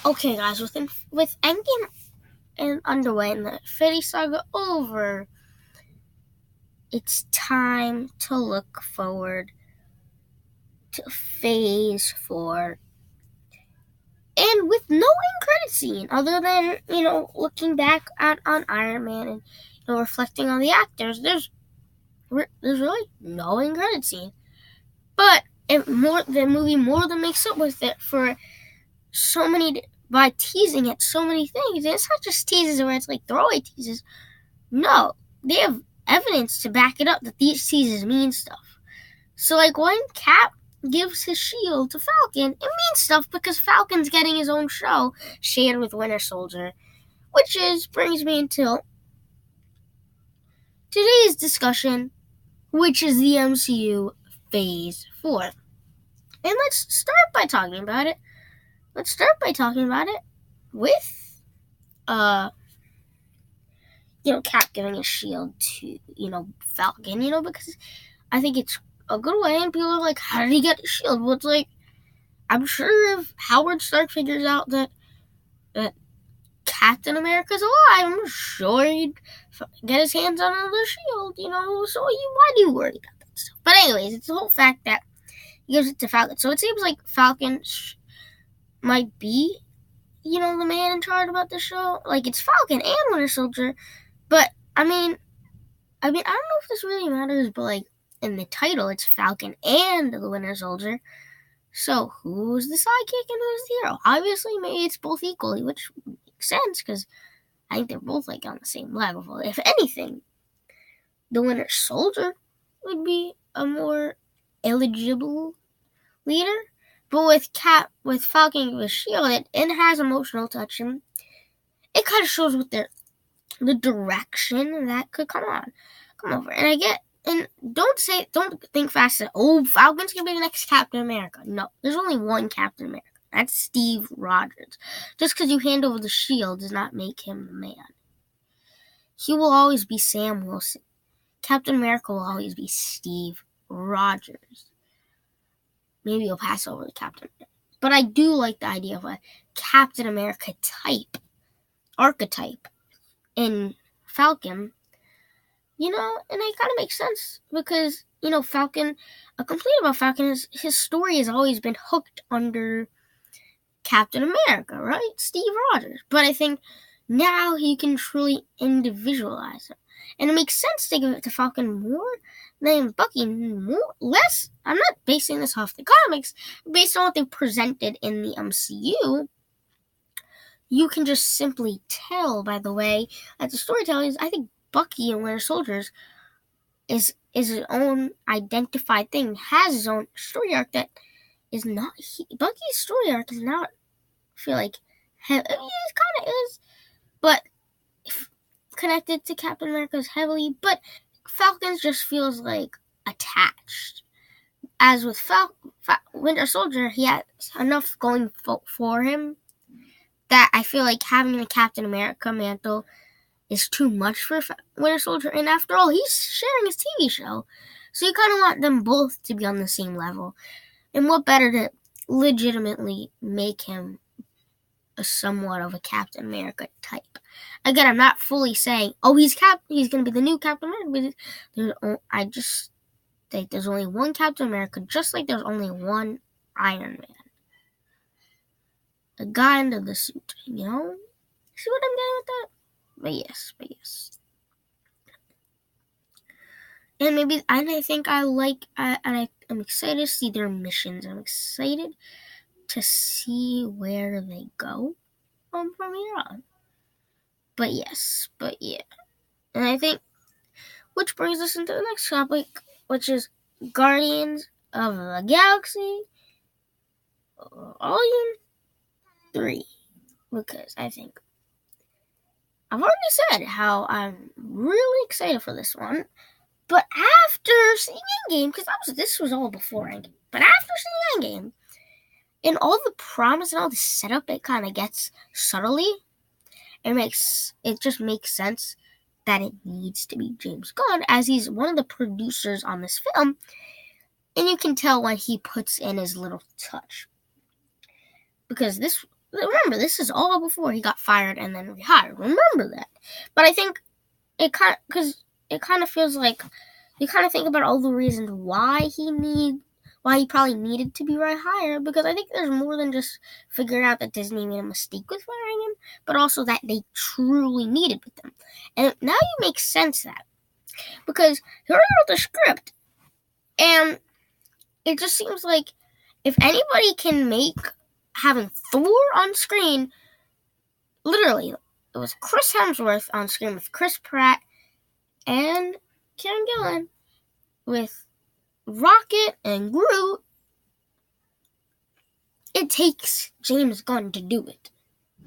Okay, guys, with Endgame and underway and the Infinity Saga over, it's time to look forward to Phase 4. And with no end credit scene, other than, looking back on Iron Man and, reflecting on the actors, there's really no end credit scene. But the movie more than makes up with it for so many, by teasing it so many things. And it's not just teases where it's like throwaway teases. No, they have evidence to back it up that these teases mean stuff. So, like, when Cap gives his shield to Falcon, it means stuff because Falcon's getting his own show shared with Winter Soldier, which brings me into today's discussion, which is the MCU Phase 4. And let's start by talking about it. With, Cap giving his shield to, Falcon, because I think it's a good way, and people are like, how did he get the shield? Well, it's like, I'm sure if Howard Stark figures out that Captain America's alive, I'm sure he'd get his hands on another shield, so why do you worry about that stuff? But anyways, it's the whole fact that he gives it to Falcon. So it seems like Falcon might be, the man in charge about the show. Like, it's Falcon and Winter Soldier, but, I mean, I don't know if this really matters, but, like, in the title, it's Falcon and the Winter Soldier. So who's the sidekick and who's the hero? Obviously, maybe it's both equally, which makes sense, because I think they're both, like, on the same level. If anything, the Winter Soldier would be a more eligible leader. But with Falcon with shield, it has emotional touch, and it kind of shows what the direction that could come over. And I get, and don't think fast that, Falcon's gonna be the next Captain America. No, there's only one Captain America. That's Steve Rogers. Just because you hand over the shield does not make him the man. He will always be Sam Wilson. Captain America will always be Steve Rogers. Maybe he'll pass over to Captain America. But I do like the idea of a Captain America archetype in Falcon. And it kind of makes sense because, Falcon, a complaint about Falcon is his story has always been hooked under Captain America, right? Steve Rogers. But I think now he can truly individualize him. And it makes sense to give it to Falcon more than Bucky. Less, I'm not basing this off the comics, based on what they presented in the MCU. You can just simply tell by the way that the storytelling is, I think, Bucky and Winter Soldier is his own identified thing, has his own story arc that is not, Bucky's story arc is not, I feel like, it kind of is, but connected to Captain America's heavily, but Falcon's just feels like attached. As with Winter Soldier, he has enough going for him that I feel like having a Captain America mantle is too much for Winter Soldier, and after all, he's sharing his TV show, so you kind of want them both to be on the same level. And what better to legitimately make him a somewhat of a Captain America type. Again, I'm not fully saying, he's going to be the new Captain America, but I just think there's only one Captain America, just like there's only one Iron Man. The guy under the suit, See what I'm getting with that? But yes. And maybe, and I think I'm excited to see their missions. I'm excited to see where they go from here on. But yeah. And I think, which brings us into the next topic, which is Guardians of the Galaxy Volume 3. Because I think I've already said how I'm really excited for this one. But after seeing Endgame, because this was all before Endgame, but after seeing Endgame, and all the promise and all the setup it kind of gets subtly, it just makes sense that it needs to be James Gunn, as he's one of the producers on this film, and you can tell when he puts in his little touch. Because remember, this is all before he got fired and then rehired. Remember that. But I think it kind of feels like you kind of think about all the reasons why he probably needed to be rehired, because I think there's more than just figuring out that Disney made a mistake with firing him, but also that they truly needed with them. And now you make sense of that, because he already wrote the script, and it just seems like if anybody can make having Thor on screen, literally, it was Chris Hemsworth on screen with Chris Pratt and Karen Gillan with Rocket and Groot. It takes James Gunn to do it,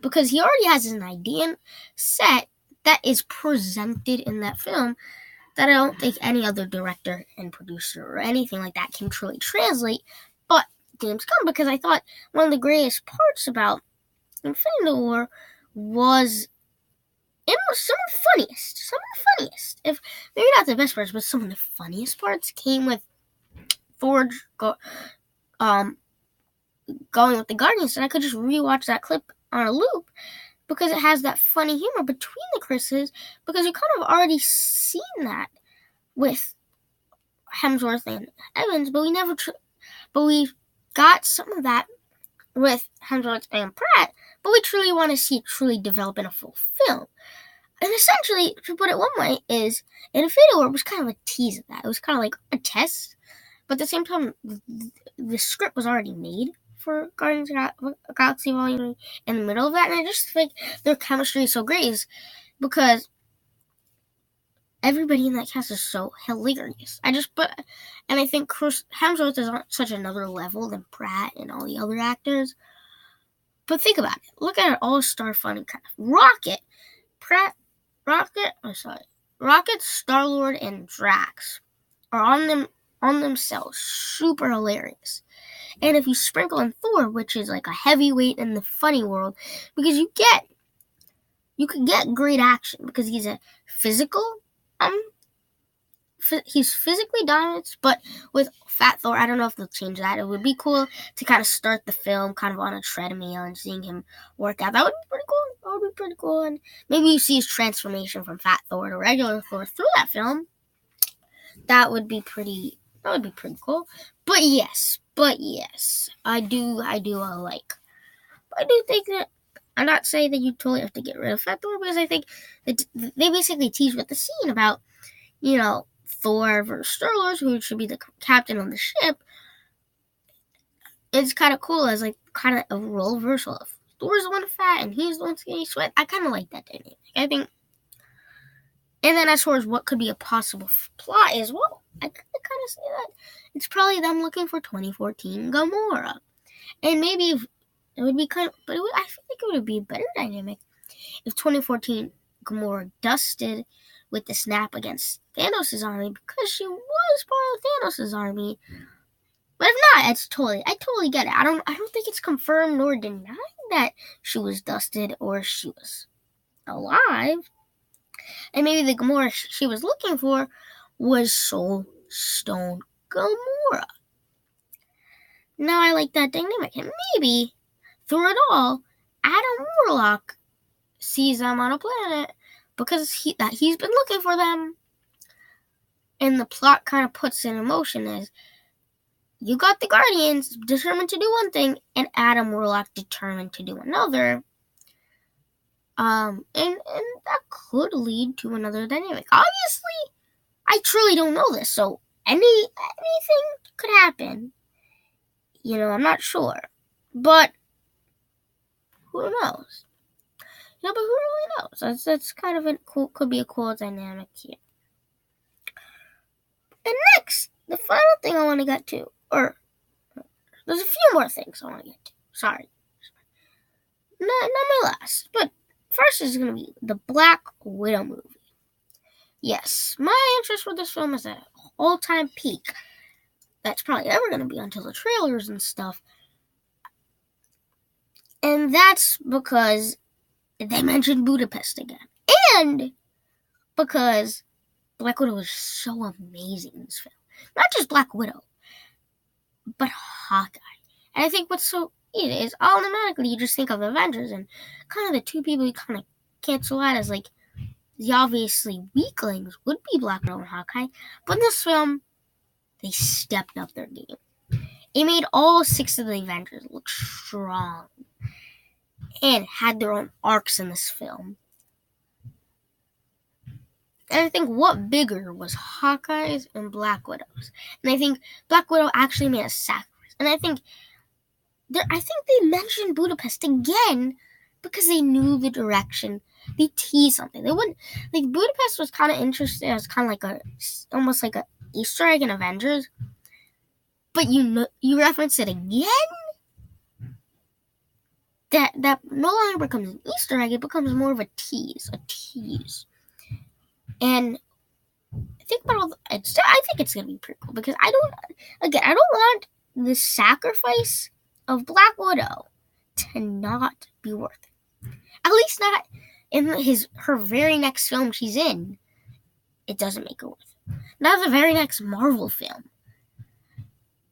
because he already has an idea set that is presented in that film that I don't think any other director and producer or anything like that can truly translate but James Gunn, because I thought one of the greatest parts about Infinity War was some of the funniest, if maybe not the best parts, but some of the funniest parts came with Thor going with the Guardians, and I could just rewatch that clip on a loop because it has that funny humor between the Chris's, because you kind of already seen that with Hemsworth and Evans, but we got some of that with Hemsworth and Pratt, but we truly want to see it truly develop in a full film. And essentially, to put it one way, is Infinity War was kind of a tease of that. It was kind of like a test, but at the same time, the script was already made for Guardians of the Galaxy Volume 3 in the middle of that, and I just think their chemistry is so great because everybody in that cast is so hilarious. And I think Chris Hemsworth is on such another level than Pratt and all the other actors. But think about it. Look at an all-star funny cast. Rocket, Star-Lord, and Drax are on themselves super hilarious. And if you sprinkle in Thor, which is like a heavyweight in the funny world, because you can get great action because he's a physical he's physically dominant, but with Fat Thor, I don't know if they'll change that. It would be cool to kind of start the film kind of on a treadmill and seeing him work out. That would be pretty cool. And maybe you see his transformation from Fat Thor to regular Thor through that film. That would be pretty cool. But yes, I do think that I'm not saying that you totally have to get rid of Fat Thor, because I think that they basically tease with the scene about, Thor versus Star-Lord, who should be the captain of the ship. It's kind of cool as like kind of a role reversal of Thor's the one fat and he's the one skinny sweat. I kind of like that dynamic. I think. And then as far as what could be a possible plot as well, I kind of say that it's probably them looking for 2014 Gamora. And maybe it would be I think it would be a better dynamic if 2014 Gamora dusted with the snap against Thanos' army, because she was part of Thanos' army. But if not, I totally get it. I don't think it's confirmed nor denied that she was dusted or she was alive. And maybe the Gamora she was looking for was Soul Stone Gamora. Now I like that dynamic. And maybe, through it all, Adam Warlock sees them on a planet because he's been looking for them. And the plot kind of puts it in motion as you got the Guardians determined to do one thing and Adam Warlock determined to do another. And that could lead to another dynamic. Obviously, I truly don't know this, so anything could happen. I'm not sure. But who knows? But who really knows? That's kind of could be a cool dynamic here. And next, the final thing I want to get to, or there's a few more things I want to get to. Sorry. Not my last, but first is going to be the Black Widow movie. Yes, my interest for this film is at an all-time peak. That's probably ever going to be until the trailers and stuff. And that's because they mentioned Budapest again. And because Black Widow is so amazing in this film. Not just Black Widow, but Hawkeye. And I think what's so it is automatically you just think of Avengers, and kind of the two people you kind of cancel out as like the obviously weaklings would be Black Widow and Hawkeye. But in this film, they stepped up their game. It made all 6 of the Avengers look strong and had their own arcs in this film. And I think what bigger was Hawkeye's and Black Widow's. And I think Black Widow actually made a sacrifice. And I think they mentioned Budapest again because they knew the direction. They teased something. They wouldn't like Budapest was kind of interesting as kind of like almost like a Easter egg in Avengers. But you reference it again. That no longer becomes an Easter egg. It becomes more of a tease. And think about I think it's gonna be pretty cool because I don't want the sacrifice of Black Widow to not be worth it. At least not in her very next film she's in. It doesn't make it worth it. Not the very next Marvel film.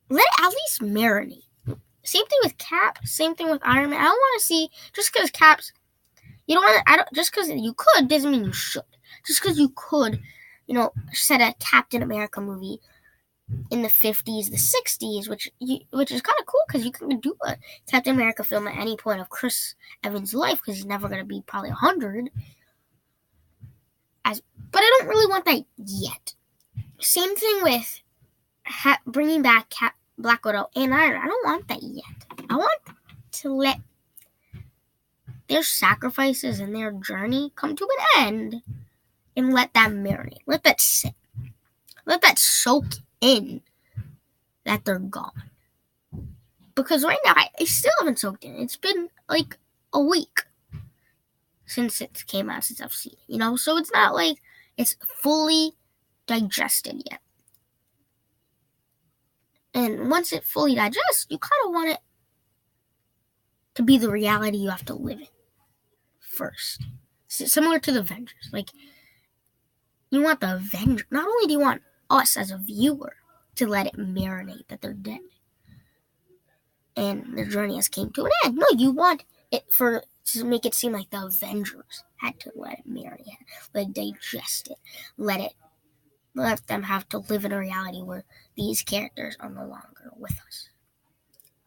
Let it at least marinate. Same thing with Cap. Same thing with Iron Man. I don't want to see just because Cap's. You don't want to. Just because you could doesn't mean you should. Just because you could, set a Captain America movie in the 50s, the 60s, which is kind of cool because you can do a Captain America film at any point of Chris Evans' life because he's never going to be probably 100. But I don't really want that yet. Same thing with bringing back Black Widow and Iron Man. I don't want that yet. I want to let their sacrifices and their journey come to an end and let that marinate. Let that sit. Let that soak in that they're gone. Because right now, I still haven't soaked in. It's been like a week since it came out, since I've seen it, So it's not like it's fully digested yet. And once it fully digests, you kind of want it to be the reality you have to live in first. Similar to the Avengers. Like, you want the Avenger. Not only do you want us as a viewer to let it marinate that they're dead and their journey has came to an end. No, you want it to make it seem like the Avengers had to let it marinate, like digest it, let them have to live in a reality where these characters are no longer with us.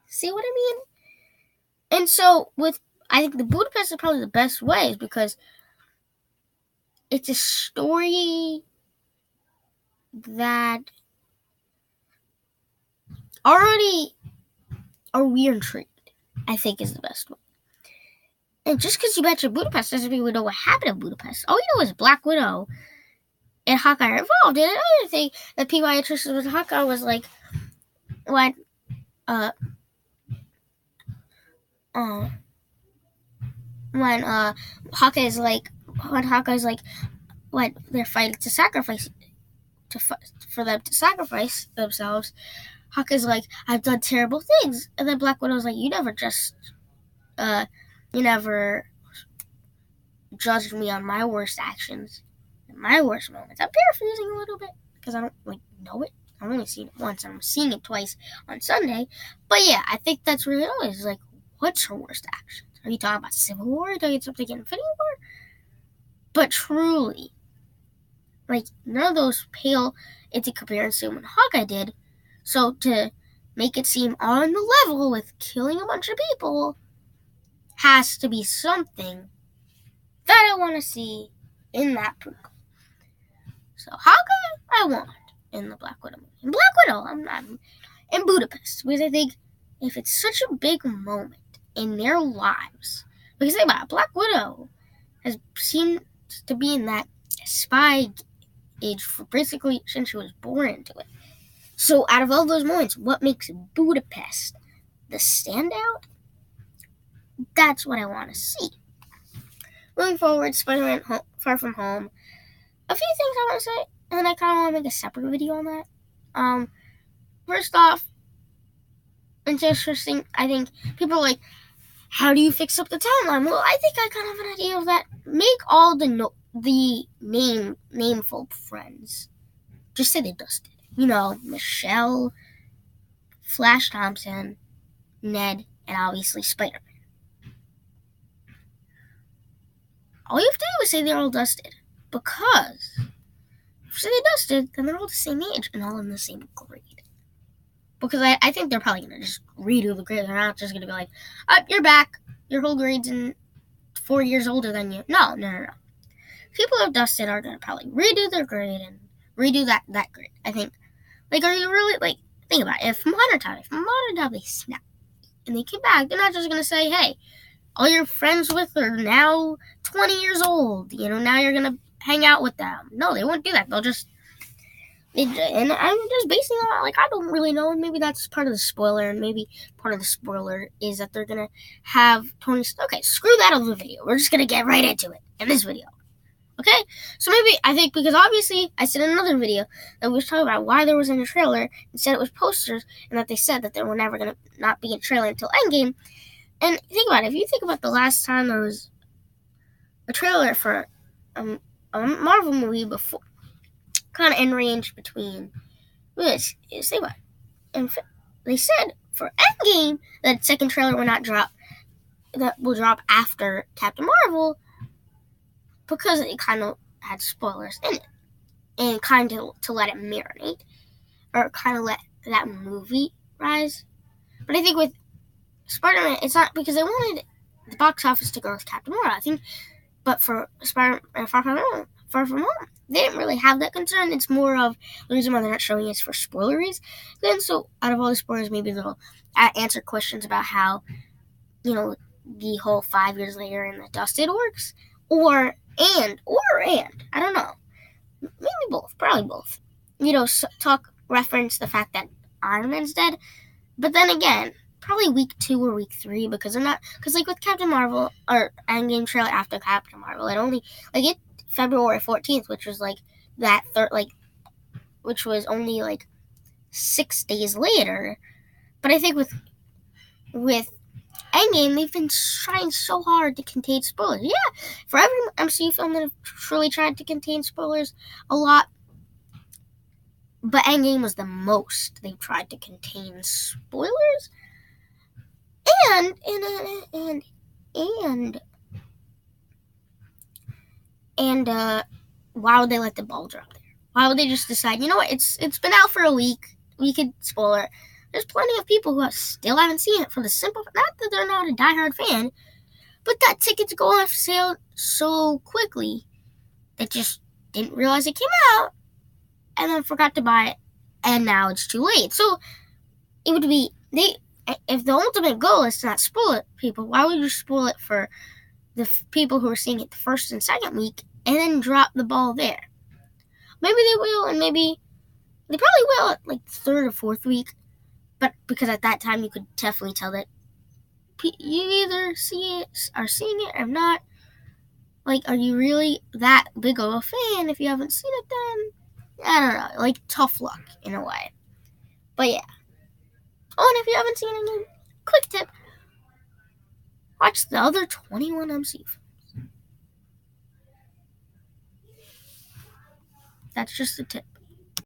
See what I mean? And so I think the Budapest is probably the best way is because it's a story that already are we intrigued, I think is the best way. And just because you mentioned Budapest doesn't mean we know what happened in Budapest. All we know is Black Widow and Hawkeye are involved. And another thing that people are interested with Hawkeye was like when Hawkeye's like when they're fighting to sacrifice for them to sacrifice themselves, Hawkeye's like, I've done terrible things, and then Black Widow's like, you never judged me on my worst actions and my worst moments. I'm paraphrasing a little bit because I don't know it. I've only seen it once, and I'm seeing it twice on Sunday. But yeah, I think that's really always like, what's her worst actions? Are you talking about Civil War? Are you talking about something in Infinity War? But truly, none of those pale into comparison to what Hawkeye did. So to make it seem on the level with killing a bunch of people has to be something that I want to see in that prequel. So Hawkeye, I want in the Black Widow movie. And Black Widow, I'm not in Budapest because I think if it's such a big moment in their lives, because think about it, Black Widow has seemed to be in that spy age for basically since she was born into it. So out of all those moments, what makes Budapest the standout? That's what I want to see. Moving forward, Spider-Man Far From Home. A few things I want to say, and I kind of want to make a separate video on that. First off, it's interesting. I think people are like, how do you fix up the timeline? Well, I think I kind of have an idea of that. Make all the nameful friends just say they dusted. Michelle, Flash Thompson, Ned, and obviously Spider-Man. All you have to do is say they're all dusted, because if you say they dusted, then they're all the same age and all in the same grade. Because I think they're probably going to just redo the grade. They're not just going to be like, you're back. Your whole grade's 4 years older than you. No. People who have dusted are going to probably redo their grade and redo that grade. I think. Like, are you really, like, think about it. If modern time they snap and they came back, they're not just going to say, hey, all your friends with are now 20 years old. Now you're going to hang out with them. No, they won't do that. They'll just, and I'm just basing it on, like, I don't really know. Maybe that's part of the spoiler, and maybe part of the spoiler is that they're going to have Tony. Okay, screw that other video. We're just going to get right into it in this video. Okay? So maybe, I think, because obviously I said in another video that we was talking about why there wasn't a trailer, and said it was posters, and that they said that they were never going to not be a trailer until Endgame. And think about it. If you think about the last time there was a trailer for a Marvel movie before, kind of in range between this, think about it. And they said for Endgame that second trailer will not drop, that will drop after Captain Marvel, because it kind of had spoilers in it, and kind of to let it marinate, or kind of let that movie rise. But I think with Spider-Man, it's not because they wanted the box office to go with Captain Marvel, I think, but for Spider-Man Far From Home, they didn't really have that concern. It's more of the reason why they're not showing it is for spoilers. Then, so out of all the spoilers, maybe they'll answer questions about how, the whole 5 years later in the dusted works, or I don't know, maybe both, probably both. Reference the fact that Iron Man's dead, but then again, probably week 2 or week 3, because they're not, because like with Captain Marvel or Endgame trailer after Captain Marvel, it only February 14th, which was like that which was only like 6 days later. But I think with Endgame, they've been trying so hard to contain spoilers. Yeah, for every MCU film that have truly tried to contain spoilers a lot, but Endgame was the most they've tried to contain spoilers. And why would they let the ball drop there? Why would they just decide, you know what, it's been out for a week, we could spoil it. There's plenty of people who still haven't seen it for the simple, not that they're not a diehard fan, but that tickets go off sale so quickly they just didn't realize it came out and then forgot to buy it, and now it's too late. So it would be, if the ultimate goal is to not spoil it, people, why would you spoil it for the people who are seeing it the first and second week and then drop the ball there? Maybe they will, and maybe they probably will at like third or fourth week, but because at that time you could definitely tell that you either are seeing it or not. Like, are you really that big of a fan if you haven't seen it then? I don't know, like tough luck in a way. But yeah. Oh, and if you haven't seen it, quick tip, watch the other 21 MCU films. That's just a tip.